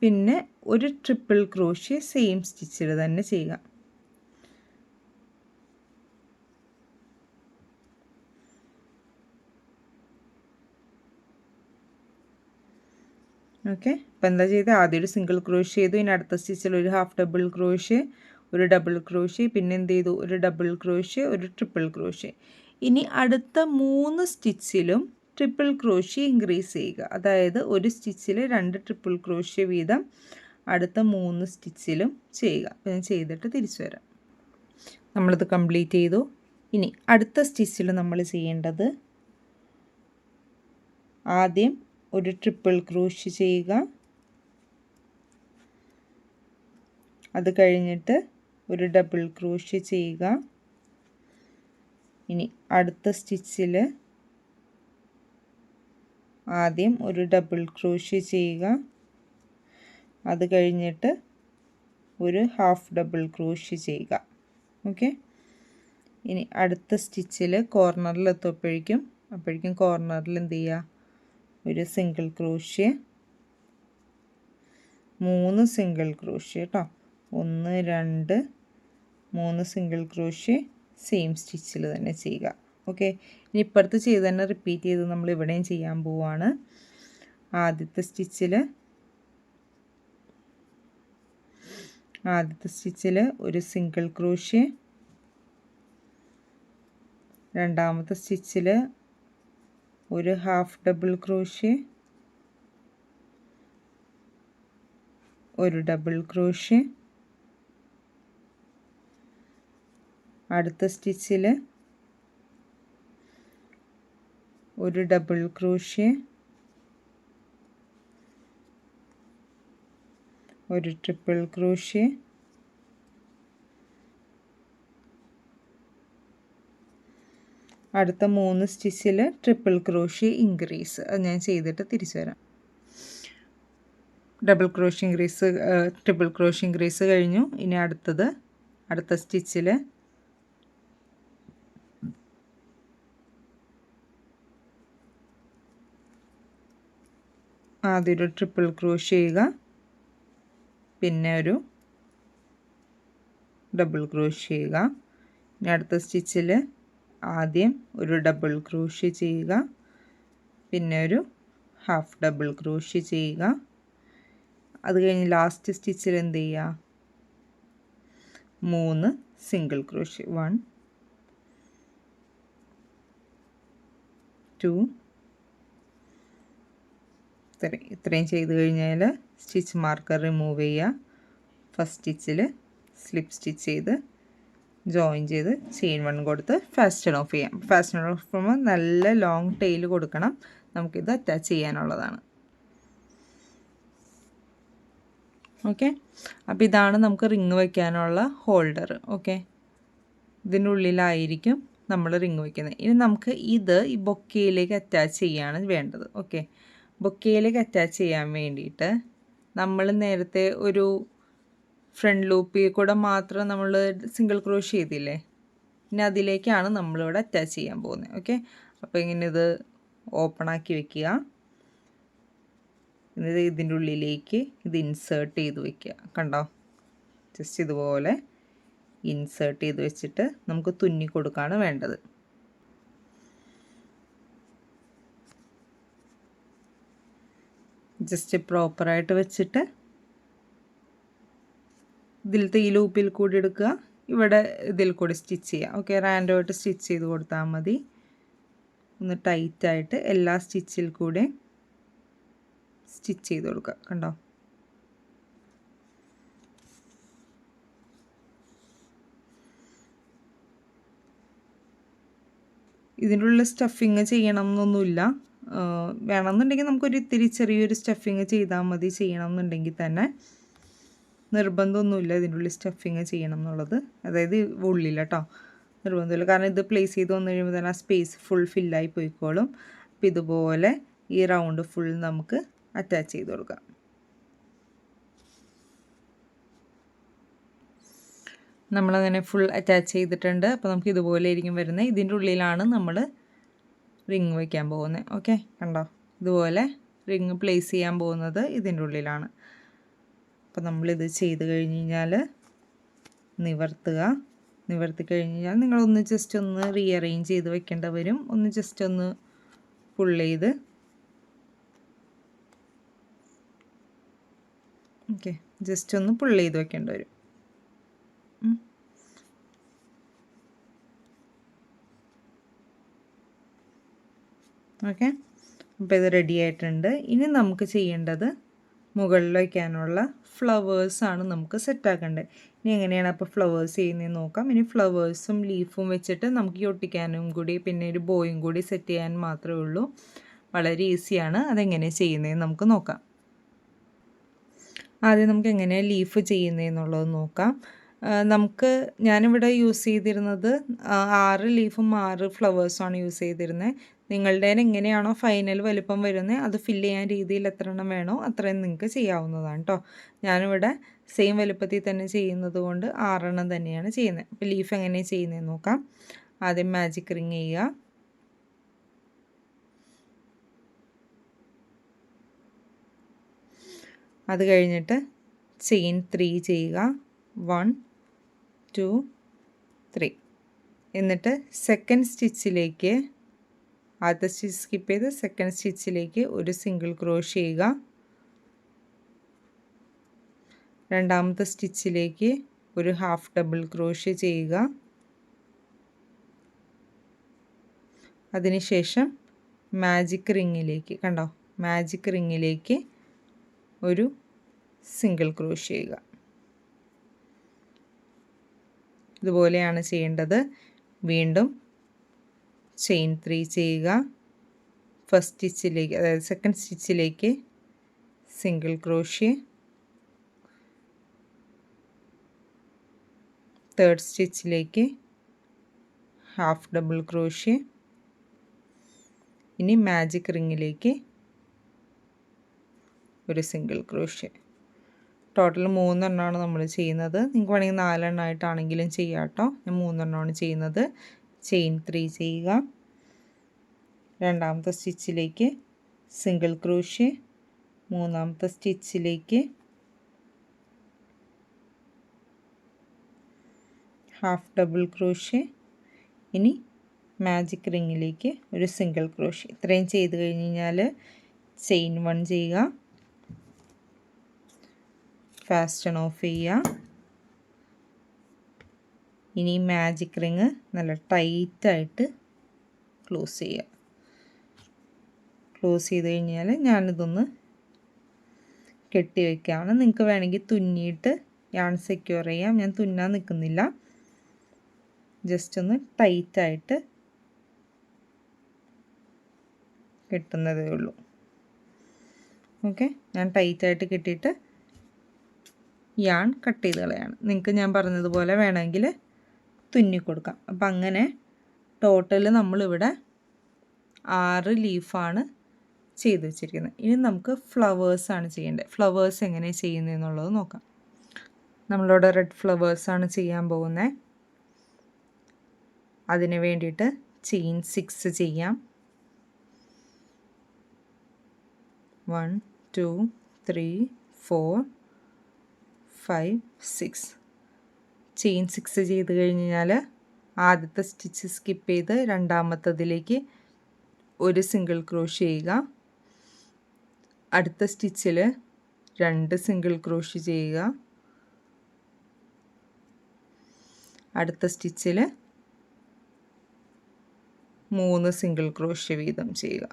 പിന്നെ ഒരു ട്രിപ്പിൾ ക്രോഷ്യോ സെയിം സ്റ്റിച്ചിൽ തന്നെ ചെയ്യുക. ഓക്കെ, അപ്പോൾ എന്താ ചെയ്തത്, ആദ്യം ഒരു സിംഗിൾ ക്രോഷ്യോ ചെയ്തു, ഇനി അടുത്ത സ്റ്റിച്ചിൽ ഒരു ഹാഫ് ഡബിൾ ക്രോഷ്യോ, ഒരു ഡബിൾ ക്രോഷ്യോ, പിന്നെ എന്ത് ചെയ്തു, ഒരു ഡബിൾ ക്രോഷ്യോ, ഒരു ട്രിപ്പിൾ ക്രോഷ്യോ. ഇനി അടുത്ത 3 സ്റ്റിച്ചിലും ട്രിപ്പിൾ ക്രോഷ്യോ ഇൻക്രീസ് ചെയ്യുക. അതായത് ഒരു സ്റ്റിച്ചിൽ 2 ട്രിപ്പിൾ ക്രോഷ്യോ വീതം അടുത്ത 3 സ്റ്റിച്ചിലും ചെയ്യുക. അപ്പോൾ ഞാൻ ചെയ്തിട്ട് തിരിച്ചു വരാം. നമ്മളിത് കംപ്ലീറ്റ് ചെയ്തു. ഇനി അടുത്ത സ്റ്റിച്ചിൽ നമ്മൾ ചെയ്യേണ്ടത് ആദ്യം ഒരു ട്രിപ്പിൾ ക്രോഷ്യോ ചെയ്യുക, അത് കഴിഞ്ഞിട്ട് ഒരു ഡബിൾ ക്രോഷ്യോ ചെയ്യുക. ഇനി അടുത്ത സ്റ്റിച്ചിൽ ആദ്യം ഒരു ഡബിൾ ക്രോഷ്യോ ചെയ്യുക, അത് കഴിഞ്ഞിട്ട് ഒരു ഹാഫ് ഡബിൾ ക്രോഷ്യോ ചെയ്യുക. ഓക്കെ, ഇനി അടുത്ത സ്റ്റിച്ചിൽ കോർണറിൽ അപ്പോഴേക്കും കോർണറിൽ എന്ത് ചെയ്യുക, ഒരു സിംഗിൾ ക്രോഷ്യോ, 3 സിംഗിൾ ക്രോഷ്യോ കേട്ടോ, 1 2 3 സിംഗിൾ ക്രോഷ്യോ സെയിം സ്റ്റിച്ചിൽ തന്നെ ചെയ്യുക. ഓക്കെ, ഇനി ഇപ്പുറത്ത് ചെയ്ത് തന്നെ റിപ്പീറ്റ് ചെയ്ത് നമ്മൾ ഇവിടെയും ചെയ്യാൻ പോവുകയാണ്. ആദ്യത്തെ സ്റ്റിച്ചിൽ ഒരു സിംഗിൾ ക്രോഷ്യോ, രണ്ടാമത്തെ സ്റ്റിച്ചിൽ ഒരു ഹാഫ് ഡബിൾ ക്രോഷ്യോ, ഒരു ഡബിൾ ക്രോഷ്യോ, അടുത്ത സ്റ്റിച്ചിൽ ഒരു ഡബിൾ ക്രോഷ്യോ, ഒരു ട്രിപ്പിൾ ക്രോഷ്യോ, അടുത്ത 3 സ്റ്റിച്ചിൽ ട്രിപ്പിൾ ക്രോഷ്യോ ഇൻക്രീസ്. അത് ഞാൻ ചെയ്തിട്ട് തിരിച്ചു വരാം. Double crochet increase, triple crochet increase കഴിഞ്ഞു. ഇനി അടുത്ത സ്റ്റിച്ചിൽ ആദ്യം ഒരു ട്രിപ്പിൾ ക്രോഷ്യോ ചെയ്യുക, പിന്നെ ഒരു ഡബിൾ ക്രോഷ്യോ ചെയ്യുക. ഇനി അടുത്ത സ്റ്റിച്ചിൽ ആദ്യം ഒരു ഡബിൾ ക്രോഷ്യോ ചെയ്യുക, പിന്നെ ഒരു ഹാഫ് ഡബിൾ ക്രോഷ്യോ ചെയ്യുക. അത് കഴിഞ്ഞ് ലാസ്റ്റ് സ്റ്റിച്ചിൽ എന്ത് ചെയ്യുക, 3 സിംഗിൾ ക്രോഷ്യ, 1 2 ഇത്രയും ചെയ്ത് കഴിഞ്ഞാൽ സ്റ്റിച്ച് മാർക്കർ റിമൂവ് ചെയ്യുക. ഫസ്റ്റ് സ്റ്റിച്ചിൽ സ്ലിപ്പ് സ്റ്റിച്ച് ചെയ്ത് ജോയിൻ ചെയ്ത് ചെയിൻ 1 കൊടുത്ത് ഫാസ്റ്റൺ ഓഫ് ചെയ്യാം. ഫാസ്റ്റൺ ഓഫ് ചെയ്യുമ്പോൾ നല്ല ലോങ് ടെയിൽ കൊടുക്കണം. നമുക്കിത് അറ്റാച്ച് ചെയ്യാനുള്ളതാണ്. ഓക്കെ, അപ്പോൾ ഇതാണ് നമുക്ക് റിങ് വയ്ക്കാനുള്ള ഹോൾഡർ. ഓക്കെ, ഇതിൻ്റെ ഉള്ളിലായിരിക്കും നമ്മൾ റിങ് വയ്ക്കുന്നത്. ഇനി നമുക്ക് ഇത് ഈ ബൊക്കയിലേക്ക് അറ്റാച്ച് ചെയ്യാണ് വേണ്ടത്. ഓക്കെ, ബൊക്കയിലേക്ക് അറ്റാച്ച് ചെയ്യാൻ വേണ്ടിയിട്ട് നമ്മൾ നേരത്തെ ഒരു ഫ്രണ്ട് ലൂപ്പിൽ കൂടെ മാത്രം നമ്മൾ സിംഗിൾ ക്രോഷ് ചെയ്തില്ലേ, ഇനി അതിലേക്കാണ് നമ്മളിവിടെ അറ്റാച്ച് ചെയ്യാൻ പോകുന്നത്. ഓക്കെ, അപ്പോൾ ഇങ്ങനെ ഇത് ഓപ്പൺ ആക്കി വെക്കുക. എന്നിട്ട് ഇതിൻ്റെ ഉള്ളിലേക്ക് ഇത് ഇൻസേർട്ട് ചെയ്ത് വെക്കുക. കണ്ടോ, ജസ്റ്റ് ഇതുപോലെ ഇൻസേർട്ട് ചെയ്ത് വെച്ചിട്ട് നമുക്ക് തുന്നി കൊടുക്കുകയാണ് വേണ്ടത്. ജസ്റ്റ് പ്രോപ്പറായിട്ട് വെച്ചിട്ട് ഇതിലത്തെ ഈ ലൂപ്പിൽ കൂടി എടുക്കുക, ഇവിടെ ഇതിൽ കൂടി സ്റ്റിച്ച് ചെയ്യുക. ഓക്കെ, റാൻഡമായിട്ട് സ്റ്റിച്ച് ചെയ്ത് കൊടുത്താൽ മതി. ഒന്ന് ടൈറ്റായിട്ട് എല്ലാ സ്റ്റിച്ചിൽ കൂടെ സ്റ്റിച്ച് ചെയ്ത് കൊടുക്കുക. കണ്ടോ, ഇതിൻ്റെ ഉള്ളിൽ സ്റ്റഫിങ് ചെയ്യണം എന്നൊന്നുമില്ല. വേണമെന്നുണ്ടെങ്കിൽ നമുക്കൊരു ഇത്തിരി ചെറിയൊരു സ്റ്റഫിങ് ചെയ്താൽ മതി. ചെയ്യണം എന്നുണ്ടെങ്കിൽ തന്നെ നിർബന്ധമൊന്നുമില്ല ഇതിൻ്റെ ഉള്ളിൽ സ്റ്റഫിങ് ചെയ്യണം എന്നുള്ളത്. അതായത് ഉള്ളിൽ കേട്ടോ, നിർബന്ധമില്ല. കാരണം ഇത് പ്ലേസ് ചെയ്ത് വന്നു കഴിയുമ്പോൾ തന്നെ ആ സ്പേസ് ഫുൾ ഫില്ലായി പോയിക്കോളും. അപ്പോൾ ഇതുപോലെ ഈ റൗണ്ട് ഫുൾ നമുക്ക് അറ്റാച്ച് ചെയ്ത് കൊടുക്കാം. നമ്മളങ്ങനെ ഫുൾ അറ്റാച്ച് ചെയ്തിട്ടുണ്ട്. അപ്പോൾ നമുക്ക് ഇതുപോലെ ആയിരിക്കും വരുന്നത്. ഇതിൻ്റെ ഉള്ളിലാണ് നമ്മൾ റിങ് വയ്ക്കാൻ പോകുന്നത്. ഓക്കെ, കണ്ടോ, ഇതുപോലെ റിങ് പ്ലേസ് ചെയ്യാൻ പോകുന്നത് ഇതിൻ്റെ ഉള്ളിലാണ്. അപ്പോൾ നമ്മളിത് ചെയ്ത് കഴിഞ്ഞ് കഴിഞ്ഞാൽ നിവർത്തി കഴിഞ്ഞ് കഴിഞ്ഞാൽ നിങ്ങളൊന്ന് ജസ്റ്റ് ഒന്ന് റീഅറേഞ്ച് ചെയ്ത് വെക്കേണ്ട വരും. ഒന്ന് ജസ്റ്റ് ഒന്ന് പുൾ ചെയ്ത്, ഓക്കെ, ജസ്റ്റ് ഒന്ന് പുൾ ചെയ്ത് വെക്കേണ്ടി വരും. ഓക്കെ, അപ്പോൾ ഇത് റെഡി ആയിട്ടുണ്ട്. ഇനി നമുക്ക് ചെയ്യേണ്ടത് മുകളിൽ വയ്ക്കാനുള്ള ഫ്ലവേഴ്സാണ് നമുക്ക് സെറ്റാക്കേണ്ടത്. ഇനി എങ്ങനെയാണ് അപ്പോൾ ഫ്ലവേഴ്സ് ചെയ്യുന്നതെന്ന് നോക്കാം. ഇനി ഫ്ലവേഴ്സും ലീഫും വെച്ചിട്ട് നമുക്ക് ഈ ഒട്ടിക്കാനും കൂടി പിന്നെ ഒരു ബോയും കൂടി സെറ്റ് ചെയ്യാൻ മാത്രമേ ഉള്ളൂ. വളരെ ഈസിയാണ്. അതെങ്ങനെ ചെയ്യുന്നതെന്ന് നമുക്ക് നോക്കാം. ആദ്യം നമുക്ക് എങ്ങനെയാണ് ലീഫ് ചെയ്യുന്നതെന്നുള്ളത് നോക്കാം. ഞാനിവിടെ യൂസ് ചെയ്തിരുന്നത് 6 ലീഫും 6 ഫ്ലവേഴ്സുമാണ് യൂസ് ചെയ്തിരുന്നത്. നിങ്ങളുടെ എങ്ങനെയാണോ ഫൈനൽ വലുപ്പം വരുന്നത് അത് ഫില്ല് ചെയ്യാൻ രീതിയിൽ എത്ര എണ്ണം വേണോ അത്രയും നിങ്ങൾക്ക് ചെയ്യാവുന്നതാണ് കേട്ടോ. ഞാനിവിടെ സെയിം വലുപ്പത്തിൽ തന്നെ ചെയ്യുന്നത് കൊണ്ട് 6 എണ്ണം തന്നെയാണ് ചെയ്യുന്നത്. അപ്പോൾ ലീഫ് എങ്ങനെയാണ് ചെയ്യുന്നതെന്ന് നോക്കാം. ആദ്യം മാജിക് റിങ് ചെയ്യുക. അത് കഴിഞ്ഞിട്ട് ചെയിൻ 3 ചെയ്യുക. 1 2 3. എന്നിട്ട് സെക്കൻഡ് സ്റ്റിച്ചിലേക്ക് ആദ്യത്തെ സ്റ്റിച്ച് സ്കിപ്പ് ചെയ്ത് സെക്കൻഡ് സ്റ്റിച്ചിലേക്ക് ഒരു സിംഗിൾ ക്രോഷ് ചെയ്യുക. രണ്ടാമത്തെ സ്റ്റിച്ചിലേക്ക് ഒരു ഹാഫ് ഡബിൾ ക്രോഷ് ചെയ്യുക. അതിനുശേഷം മാജിക് റിങ്ങിലേക്ക്, കണ്ടോ, മാജിക് റിങ്ങിലേക്ക് ഒരു സിംഗിൾ ക്രോഷ് ചെയ്യുക. ഇതുപോലെയാണ് ചെയ്യേണ്ടത്. വീണ്ടും ചെയിൻ 3 ചെയ്യുക. ഫസ്റ്റ് സ്റ്റിച്ചിലേക്ക്, അതായത് സെക്കൻഡ് സ്റ്റിച്ചിലേക്ക് സിംഗിൾ ക്രോഷ്യ, തേർഡ് സ്റ്റിച്ചിലേക്ക് ഹാഫ് ഡബിൾ ക്രോഷ്യ. ഇനി മാജിക് റിങ്ങിലേക്ക് ഒരു സിംഗിൾ ക്രോഷ്യ. ടോട്ടൽ 3 എണ്ണമാണ് നമ്മൾ ചെയ്യുന്നത്. നിങ്ങൾക്ക് വേണമെങ്കിൽ 4 എണ്ണമായിട്ടാണെങ്കിലും ചെയ്യാം കേട്ടോ. ഞാൻ 3 എണ്ണമാണ് ചെയ്യുന്നത്. ചെയിൻ 3 ചെയ്യുക. രണ്ടാമത്തെ സ്റ്റിച്ചിലേക്ക് സിംഗിൾ ക്രോഷ്യ, മൂന്നാമത്തെ സ്റ്റിച്ചിലേക്ക് ഹാഫ് ഡബിൾ ക്രോഷ്യ. ഇനി മാജിക് റിങ്ങിലേക്ക് ഒരു സിംഗിൾ ക്രോഷ്യ. ഇത്രയും ചെയ്ത് കഴിഞ്ഞ് കഴിഞ്ഞാൽ ചെയിൻ 1 ചെയ്യുക. ഫാസ്റ്റൺ ഓഫ് ചെയ്യുക. ഇനി മാജിക് റിങ് നല്ല ടൈറ്റായിട്ട് ക്ലോസ് ചെയ്യുക. ക്ലോസ് ചെയ്ത് കഴിഞ്ഞാൽ ഞാനിതൊന്ന് കെട്ടി വയ്ക്കുകയാണ്. നിങ്ങൾക്ക് വേണമെങ്കിൽ തുന്നിയിട്ട് യാൺ സെക്യൂർ ചെയ്യാം. ഞാൻ തുന്നാൻ നിൽക്കുന്നില്ല, ജസ്റ്റ് ഒന്ന് ടൈറ്റായിട്ട് കെട്ടുന്നതേ ഉള്ളൂ. ഓക്കെ, ഞാൻ ടൈറ്റായിട്ട് കെട്ടിയിട്ട് യാൺ കട്ട് ചെയ്ത് കളയാണ്. നിങ്ങൾക്ക് ഞാൻ പറഞ്ഞതുപോലെ വേണമെങ്കിൽ തുന്നി കൊടുക്കാം. അപ്പം അങ്ങനെ ടോട്ടൽ നമ്മളിവിടെ 6 ലീഫാണ് ചെയ്ത് വെച്ചിരിക്കുന്നത്. ഇനി നമുക്ക് ഫ്ലവേഴ്സാണ് ചെയ്യേണ്ടത്. ഫ്ലവേഴ്സ് എങ്ങനെ ചെയ്യുന്നതെന്നുള്ളത് നോക്കാം. നമ്മളിവിടെ റെഡ് ഫ്ലവേഴ്സാണ് ചെയ്യാൻ പോകുന്നത്. അതിന് വേണ്ടിയിട്ട് ചെയിൻ 6 ചെയ്യാം. 1 2 3 4 5 6 ചെയിൻ 6 ചെയ്ത് കഴിഞ്ഞാൽ ആദ്യത്തെ സ്റ്റിച്ച് സ്കിപ്പ് ചെയ്ത് രണ്ടാമത്തതിലേക്ക് ഒരു സിംഗിൾ ക്രോഷ് ചെയ്യുക. അടുത്ത സ്റ്റിച്ചിൽ 2 സിംഗിൾ ക്രോഷ് ചെയ്യുക. അടുത്ത സ്റ്റിച്ചിൽ 3 സിംഗിൾ ക്രോഷ് വീതം ചെയ്യുക.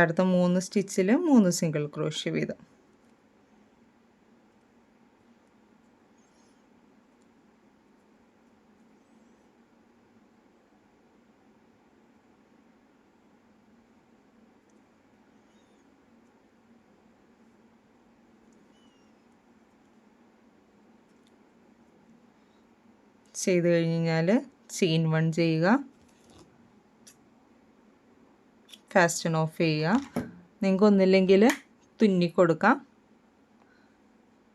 അടുത്ത 3 സ്റ്റിച്ചിൽ 3 സിംഗിൾ ക്രോഷ് വീതം. ചെയ്ത് കഴിഞ്ഞാൽ ചെയിൻ 1 ചെയ്യുക. ഫാസ്റ്റൺ ഓഫ് ചെയ്യുക. നിങ്ങൾക്ക് ഒന്നില്ലെങ്കിൽ തുന്നി കൊടുക്കാം,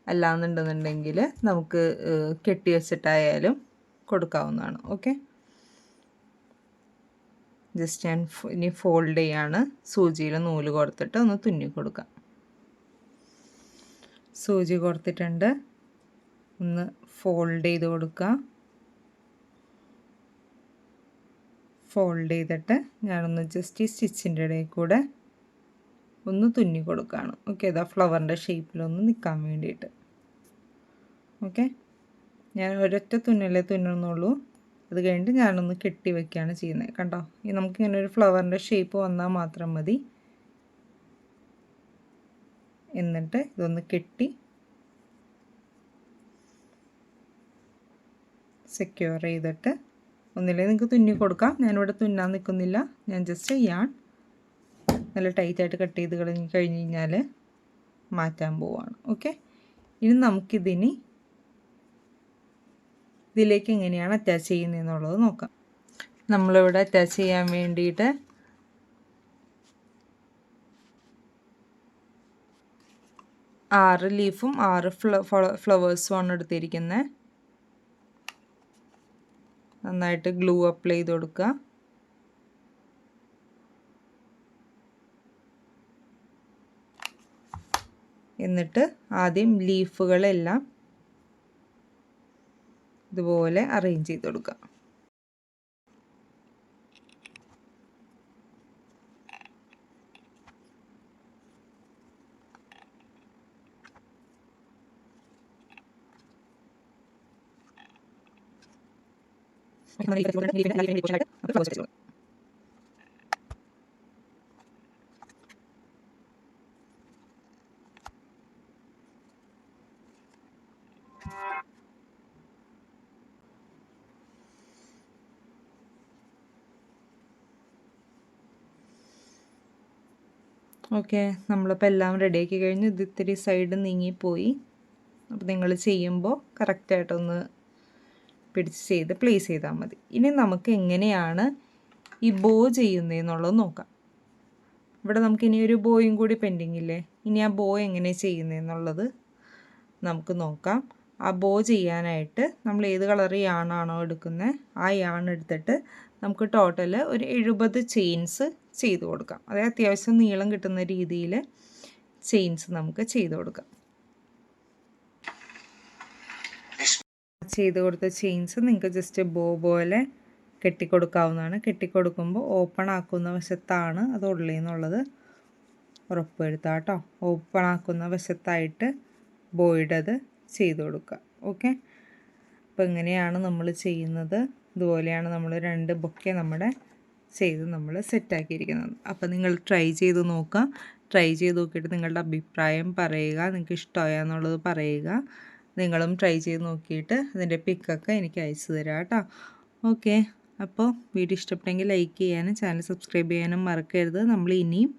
അല്ലാന്നുണ്ടെന്നുണ്ടെങ്കിൽ നമുക്ക് കെട്ടി വെച്ചിട്ടായാലും കൊടുക്കാവുന്നതാണ്. ഓക്കെ, ജസ്റ്റ് ഞാൻ ഇനി ഫോൾഡ് ചെയ്യാണ്. സൂചിയിൽ നൂല് കോർത്തിട്ട് ഒന്ന് തുന്നി കൊടുക്കാം. സൂചി കോർത്തിട്ടുണ്ട്, ഒന്ന് ഫോൾഡ് ചെയ്ത് കൊടുക്കുക. ഫോൾഡ് ചെയ്തിട്ട് ഞാനൊന്ന് ജസ്റ്റ് ഈ സ്റ്റിച്ചിൻ്റെ ഇടയിൽ കൂടെ ഒന്ന് തുന്നി കൊടുക്കുകയാണ്. ഓക്കെ, ഇതാ ഫ്ലവറിൻ്റെ ഷേപ്പിലൊന്ന് നിൽക്കാൻ വേണ്ടിയിട്ട്. ഓക്കെ, ഞാൻ ഒരൊറ്റ തുന്നലേ തുന്നുന്നുള്ളൂ. അത് കഴിഞ്ഞിട്ട് ഞാനൊന്ന് കെട്ടി വയ്ക്കുകയാണ് ചെയ്യുന്നത്. കണ്ടോ, ഈ നമുക്കിങ്ങനെ ഒരു ഫ്ലവറിൻ്റെ ഷേപ്പ് വന്നാൽ മാത്രം മതി. എന്നിട്ട് ഇതൊന്ന് കെട്ടി സെക്യൂർ ചെയ്തിട്ട് ഒന്നില്ലെങ്കിൽ നിങ്ങൾക്ക് തുന്നി കൊടുക്കാം. ഞാനിവിടെ തുന്നാൻ നിൽക്കുന്നില്ല, ഞാൻ ജസ്റ്റ് യാൺ നല്ല ടൈറ്റായിട്ട് കട്ട് ചെയ്ത് കഴിഞ്ഞ് കഴിഞ്ഞാൽ മാറ്റാൻ പോവുകയാണ്. ഓക്കെ, ഇനി നമുക്കിതിന് ഇതിലേക്ക് എങ്ങനെയാണ് അറ്റാച്ച് ചെയ്യുന്നതെന്നുള്ളത് നോക്കാം. നമ്മളിവിടെ അറ്റാച്ച് ചെയ്യാൻ വേണ്ടിയിട്ട് 6 ലീഫും 6 ഫ്ലവേഴ്സുമാണ് എടുത്തിരിക്കുന്നത്. നന്നായിട്ട് ഗ്ലൂ അപ്ലൈ ചെയ്ത് കൊടുക്കുക. എന്നിട്ട് ആദ്യം ലീഫുകളെല്ലാം ഇതുപോലെ അറേഞ്ച് ചെയ്ത് കൊടുക്കുക. ഓക്കെ, നമ്മളിപ്പോൾ എല്ലാം റെഡിയാക്കി കഴിഞ്ഞു. ഇത് ഇത്തിരി സൈഡ് നീങ്ങിപ്പോയി. അപ്പോൾ നിങ്ങൾ ചെയ്യുമ്പോൾ കറക്റ്റായിട്ടൊന്ന് പിടിച്ച് ചെയ്ത് പ്ലേസ് ചെയ്താൽ മതി. ഇനി നമുക്ക് എങ്ങനെയാണ് ഈ ബോ ചെയ്യുന്നതെന്നുള്ളത് നോക്കാം. ഇവിടെ നമുക്കിനി ഒരു ബോയും കൂടി പെൻഡിങ് ഇല്ലേ. ഇനി ആ ബോ എങ്ങനെ ചെയ്യുന്നതെന്നുള്ളത് നമുക്ക് നോക്കാം. ആ ബോ ചെയ്യാനായിട്ട് നമ്മൾ ഏത് കളർ യാണാണോ എടുക്കുന്നത് ആ യാൺ എടുത്തിട്ട് നമുക്ക് ടോട്ടൽ ഒരു 70 ചെയിൻസ് ചെയ്ത് കൊടുക്കാം. അതായത് അത്യാവശ്യം നീളം കിട്ടുന്ന രീതിയിൽ ചെയിൻസ് നമുക്ക് ചെയ്ത് കൊടുക്കാം. ചെയ്ത് കൊടുത്ത ചെയിൻസ് നിങ്ങൾക്ക് ജസ്റ്റ് ബോ പോലെ കെട്ടിക്കൊടുക്കാവുന്നതാണ്. കെട്ടിക്കൊടുക്കുമ്പോൾ ഓപ്പൺ ആക്കുന്ന വശത്താണ് അത് ഉള്ളതെന്നുള്ളത് ഉറപ്പ് വരുത്തുക കേട്ടോ. ഓപ്പൺ ആക്കുന്ന വശത്തായിട്ട് ബോയുടെ അത് ചെയ്ത് കൊടുക്കുക. ഓക്കെ, അപ്പോൾ ഇങ്ങനെയാണ് നമ്മൾ ചെയ്യുന്നത്. ഇതുപോലെയാണ് നമ്മൾ 2 ബൊക്കെ ചെയ്ത് നമ്മൾ സെറ്റാക്കിയിരിക്കുന്നത്. അപ്പോൾ നിങ്ങൾ ട്രൈ ചെയ്ത് നോക്കുക. ട്രൈ ചെയ്ത് നോക്കിയിട്ട് നിങ്ങളുടെ അഭിപ്രായം പറയുക. നിങ്ങൾക്ക് ഇഷ്ടമായോ എന്നുള്ളത് പറയുക. നിങ്ങളും ട്രൈ ചെയ്ത് നോക്കിയിട്ട് അതിൻ്റെ പിക്കൊക്കെ എനിക്ക് അയച്ചു തരാം കേട്ടോ. ഓക്കെ, അപ്പോൾ വീഡിയോ ഇഷ്ടപ്പെട്ടെങ്കിൽ ലൈക്ക് ചെയ്യാനും ചാനൽ സബ്സ്ക്രൈബ് ചെയ്യാനും മറക്കരുത്. നമ്മൾ ഇനിയും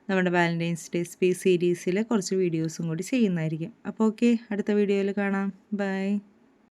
നമ്മുടെ വാലൻറ്റൈൻസ് ഡേ സീരീസിൽ കുറച്ച് വീഡിയോസും കൂടി ചെയ്യുന്നതായിരിക്കും. അപ്പോൾ ഓക്കെ, അടുത്ത വീഡിയോയിൽ കാണാം. ബൈ.